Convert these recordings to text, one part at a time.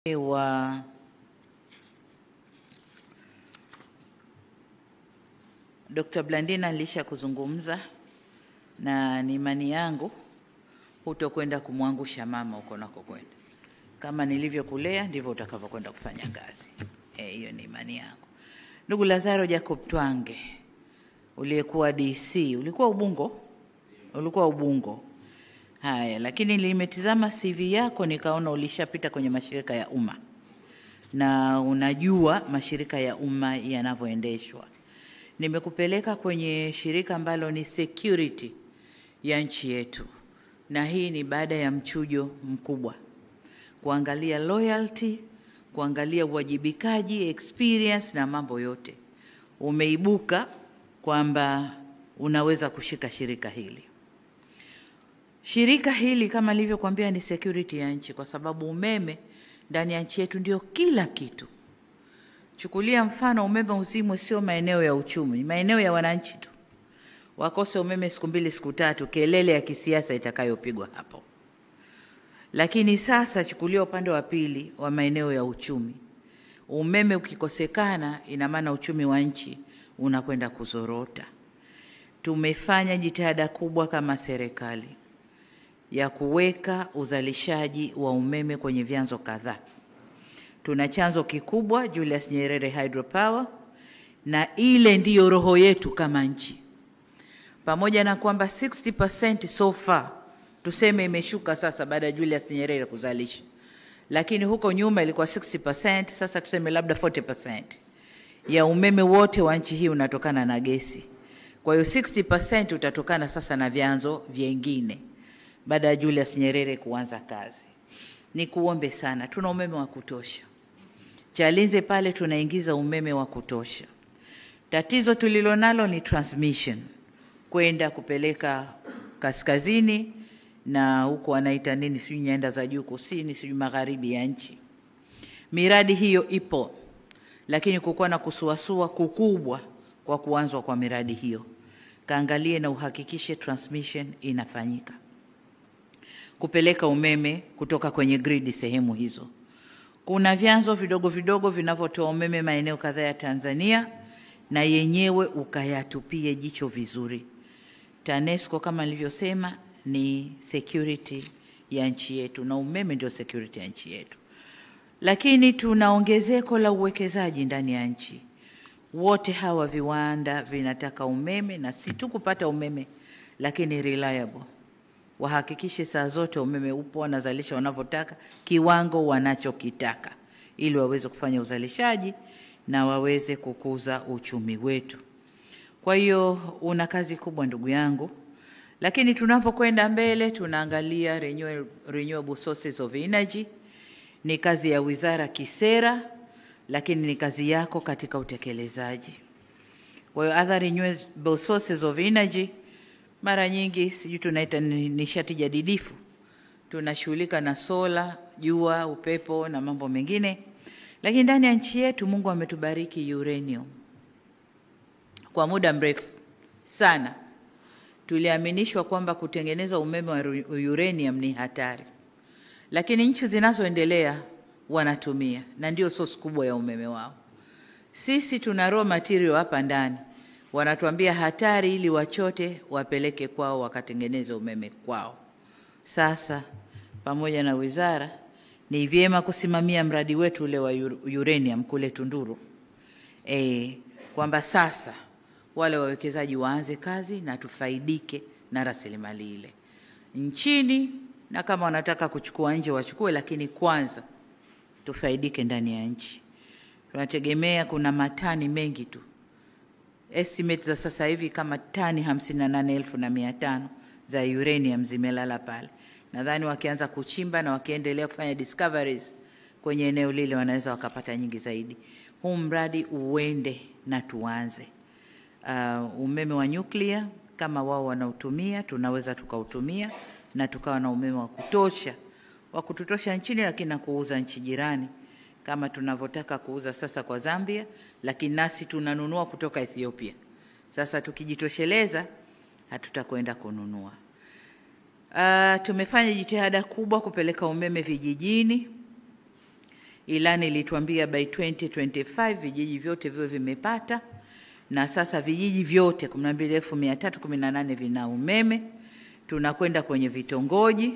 wa Dr. Blandina alisha kuzungumza na ni imani yangu hutokwenda kumwangusha mama huko nakokwenda. Kama nilivyokulea ndivyo utakavyokwenda kufanya kazi. Hiyo ni imani yangu. Ndugu Lazaro Jacob Twange, uliyekuwa DC, ulikuwa Ubungo. Haya, lakini nilimetizama CV yako nikaona ulishapita kwenye mashirika ya umma. Na unajua mashirika ya umma yanavyoendeshwa. Nimekupeleka kwenye shirika ambalo ni security ya nchi yetu. Na hii ni baada ya mchujo mkubwa. Kuangalia loyalty, kuangalia uwajibikaji, experience na mambo yote. Umeibuka kwamba unaweza kushika shirika hili. Shirika hili kama nilivyokuambia ni security ya nchi kwa sababu umeme ndani ya nchi yetu ndio kila kitu. Chukulia mfano umeme uzimwe sio maeneo ya uchumi, maeneo ya wananchi tu. Wakose umeme siku 2 siku 3, kelele ya kisiasa itakayopigwa hapo. Lakini sasa chukulia upande wa pili wa maeneo ya uchumi. Umeme ukikosekana ina maana uchumi wa nchi unakwenda kuzorota. Tumefanya jitihada kubwa kama serikali ya kuweka uzalishaji wa umeme kwenye vyanzo kadhaa. Tuna chanzo kikubwa Julius Nyerere Hydropower na ile ndiyo roho yetu kama nchi. Pamoja na kwamba 60% so far tuseme imeshuka sasa baada ya Julius Nyerere kuzalisha. Lakini huko nyuma ilikuwa 60%, sasa tuseme labda 40% ya umeme wote wa nchi hii unatokana na gesi. Kwa hiyo 60% utatokana sasa na vyanzo vingine baada ya Julius Nyerere kuanza kazi. Nikuombe sana, tuna umeme wa kutosha. Chalinze pale tunaingiza umeme wa kutosha. Tatizo tulilonalo ni transmission. Kwenda kupeleka kaskazini na huko wanaita nini sijui nyanda za juu kusini sijui magharibi ya nchi. Miradi hiyo ipo. Lakini kukuwa na kusuasua kukubwa kwa kuanzwa kwa miradi hiyo. Kaangalie na uhakikishe transmission inafanyika. Kupeleka umeme kutoka kwenye grid sehemu hizo. Kuna vyanzo vidogo vidogo vinavyotoa umeme maeneo kadhaa ya Tanzania na yenyewe ukayatupie jicho vizuri. TANESCO kama nilivyosema ni security ya nchi yetu na umeme ndio security ya nchi yetu. Lakini tuna ongezeko la uwekezaji ndani ya nchi. Wote hawa viwanda vinataka umeme na si tu kupata umeme lakini reliable. Wahakikishe saa zote umeme upo, wanazalisha wanavyotaka, kiwango wanachokitaka ili waweze kufanya uzalishaji na waweze kukuza uchumi wetu. Kwa hiyo una kazi kubwa ndugu yangu. Lakini tunapokwenda mbele tunaangalia renewable sources of energy. Ni kazi ya wizara kisera lakini ni kazi yako katika utekelezaji. Kwa hiyo other renewable sources of energy mara nyingi sijui tunaita nishati jadidifu. Tunashughulika na sola, jua, upepo na mambo mengine. Lakini ndani ya nchi yetu Mungu ametubariki uranium. Kwa muda mrefu sana tuliaminishwa kwamba kutengeneza umeme wa uranium ni hatari. Lakini nchi zinazoendelea wanatumia na ndio source kubwa ya umeme wao. Sisi tuna raw material hapa ndani. Wanatuambia hatari ili wachote wapeleke kwao wakatengeneze umeme kwao. Sasa pamoja na wizara ni vyema kusimamia mradi wetu ule wa uranium kule Tunduru. Kwamba sasa wale wawekezaji waanze kazi na tufaidike na rasilimali ile. Nchini na kama wanataka kuchukua nje wachukue lakini kwanza tufaidike ndani ya nchi. Tunategemea kuna matani mengi tu. Estimates za sasa hivi kama tani 58,500 za uranium zimelala pale. Nadhani wakianza kuchimba na wakiendelea kufanya discoveries kwenye eneo lile wanaweza wakapata nyingi zaidi. Huu mradi uende na tuanze. Umeme wa nyuklia kama wao wanautumia tunaweza tukautumia na tukawa na umeme wa kutosha. Wa kututosha nchini lakini na kuuza nchi jirani. Kama tunavyotaka kuuza sasa kwa Zambia, lakini nasi tunanunua kutoka Ethiopia. Sasa tukijitosheleza, hatutakwenda kununua. Tumefanya jitihada kubwa kupeleka umeme vijijini. Ilani ilituambia by 2025 vijiji vyote viwe vimepata, na sasa vijiji vyote 12,318 vina umeme. Tunakwenda kwenye vitongoji.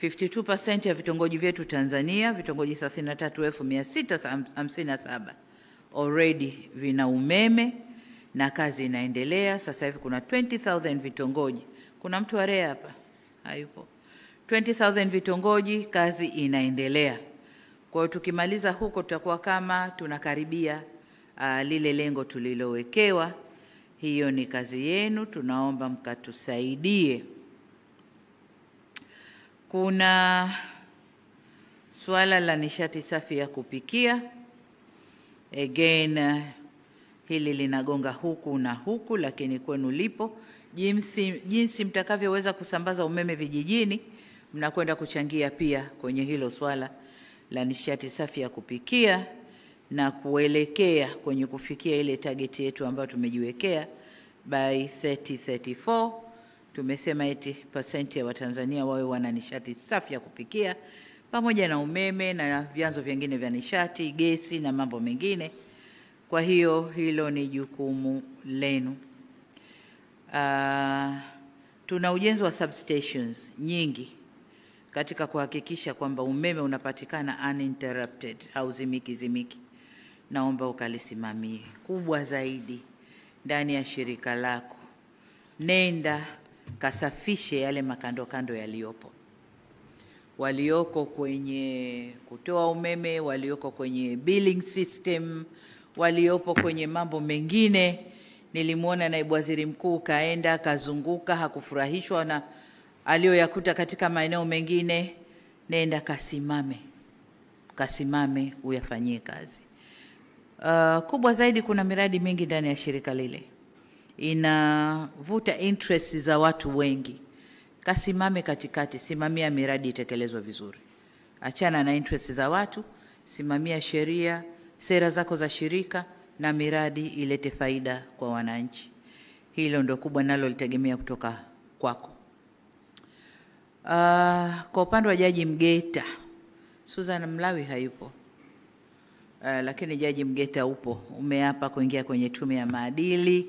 52% ya vitongoji vyetu Tanzania, vitongoji 33,657 already vina umeme na kazi inaendelea. Sasa hivi kuna 20,000 vitongoji. Kuna mtu wa REA hapa? Hayupo. 20,000 vitongoji, kazi inaendelea. Kwa hiyo tukimaliza huko tutakuwa kama tunakaribia lile lengo tulilowekewa. Hiyo ni kazi yenu, tunaomba mkatusaidie. Kuna suala la nishati safi ya kupikia. Again, hili linagonga huku na huku, lakini kwenu lipo. Jinsi mtakavyoweza kusambaza umeme vijijini, mnakwenda kuchangia pia kwenye hilo swala la nishati safi ya kupikia na kuelekea kwenye kufikia ile target yetu ambayo tumejiwekea by 2034. Tumesema 80% ya Watanzania wawe wana nishati safi ya kupikia pamoja na umeme na vyanzo vingine vya nishati, gesi na mambo mengine. Kwa hiyo hilo ni jukumu lenu. Tuna ujenzi wa substations nyingi katika kuhakikisha kwamba umeme unapatikana uninterrupted, hauzimiki. Naomba ukalisimamie. Kubwa zaidi, ndani ya shirika lako, nenda kasafishe yale makando yaliyopo. Walioko kwenye kutoa umeme, walioko kwenye billing system, waliopo kwenye mambo mengine. Nilimuona naibu waziri mkuu kaenda kazunguka, hakufurahishwa na aliyoyakuta katika maeneo mengine. Nenda kasimame uyafanyie kazi. Kubwa zaidi, kuna miradi mingi ndani ya shirika lile inavuta interest za watu wengi. Kasimame katikati, simamia miradi itekelezwe vizuri. Achana na interest za watu, simamia sheria, sera zako za shirika na miradi ilete faida kwa wananchi. Hilo ndio kubwa nalo litegemea kutoka kwako. Kwa upande wa Jaji Mgeta, Susan Mlawi hayupo. Lakini Jaji Mgeta upo, umeapa kuingia kwenye tume ya maadili.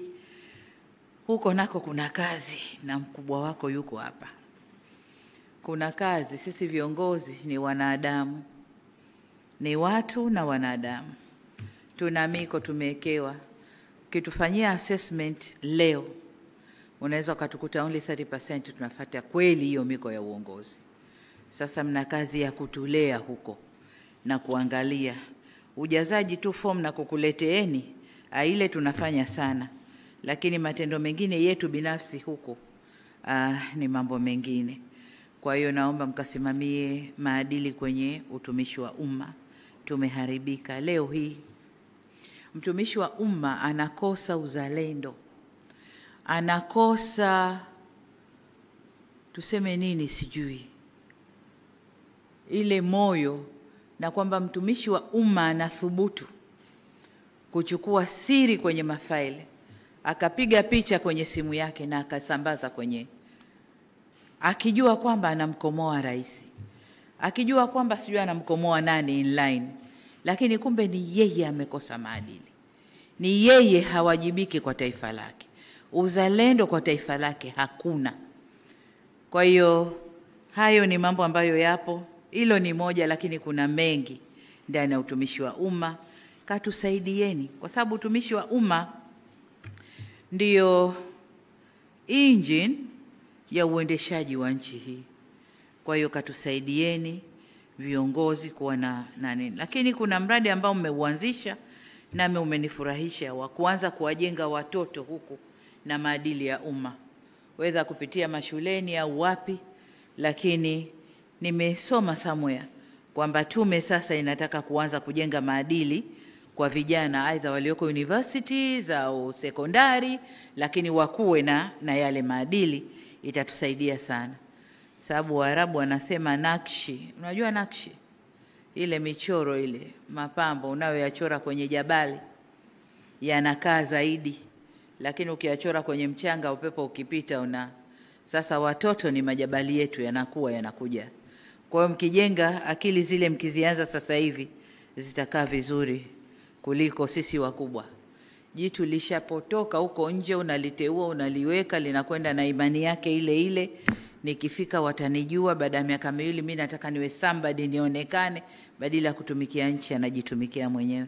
Huko nako kuna kazi na mkubwa wako yuko hapa. Kuna kazi, sisi viongozi ni wanadamu. Ni watu na wanadamu. Tuna miko tumewekewa. Ukitufanyia assessment leo, unaweza ukatukuta only 30% tunafuata kweli hiyo miko ya uongozi. Sasa mna kazi ya kutulea huko na kuangalia. Ujazaji tu form na kukuleteeni, ile tunafanya sana. Lakini matendo mengine yetu binafsi huko ni mambo mengine. Kwa hiyo naomba mkasimamie maadili kwenye utumishi wa umma. Tumeharibika leo hii. Mtumishi wa umma anakosa uzalendo. Anakosa, tuseme nini sijui, ile moyo, na kwamba mtumishi wa umma anathubutu kuchukua siri kwenye mafaili, akapiga picha kwenye simu yake na akasambaza kwenye, akijua kwamba anamkomoa rais, akijua kwamba sijui anamkomoa nani inline, lakini kumbe ni yeye amekosa maadili. Ni yeye hawajibiki kwa taifa lake. Uzalendo kwa taifa lake hakuna. Kwa hiyo hayo ni mambo ambayo yapo. Hilo ni moja, lakini kuna mengi ndani ya utumishi wa umma. Katusaidieni, kwa sababu utumishi wa umma ndio engine ya uendeshaji wa nchi hii. Kwa hiyo katusaidieni viongozi kuwa na nini. Lakini kuna mradi ambao mmeuanzisha nami umenifurahisha, wa kuanza kuwajenga watoto huku na maadili ya umma, whether kupitia mashuleni au wapi. Lakini nimesoma somewhere kwamba tume sasa inataka kuanza kujenga maadili kwa vijana, aidha walioko universities au sekondari, lakini wakuwe na yale maadili. Itatusaidia sana, sababu Waarabu wanasema nakshi. Unajua nakshi? Ile michoro ile mapambo unayoyachora kwenye jabali yanakaa zaidi, lakini ukiyachora kwenye mchanga upepo ukipita Sasa watoto ni majabali yetu, yanakuja. Kwa hiyo mkijenga akili zile, mkizianza sasa hivi, zitakaa vizuri kuliko sisi wakubwa. Jitu lishapotoka huko nje, unaliteua, unaliweka, linakwenda na imani yake ile ile. Nikifika watanijua, baada ya miaka miwili mimi nataka niwe somebody, nionekane, badala ya kutumikia nchi anajitumikia mwenyewe.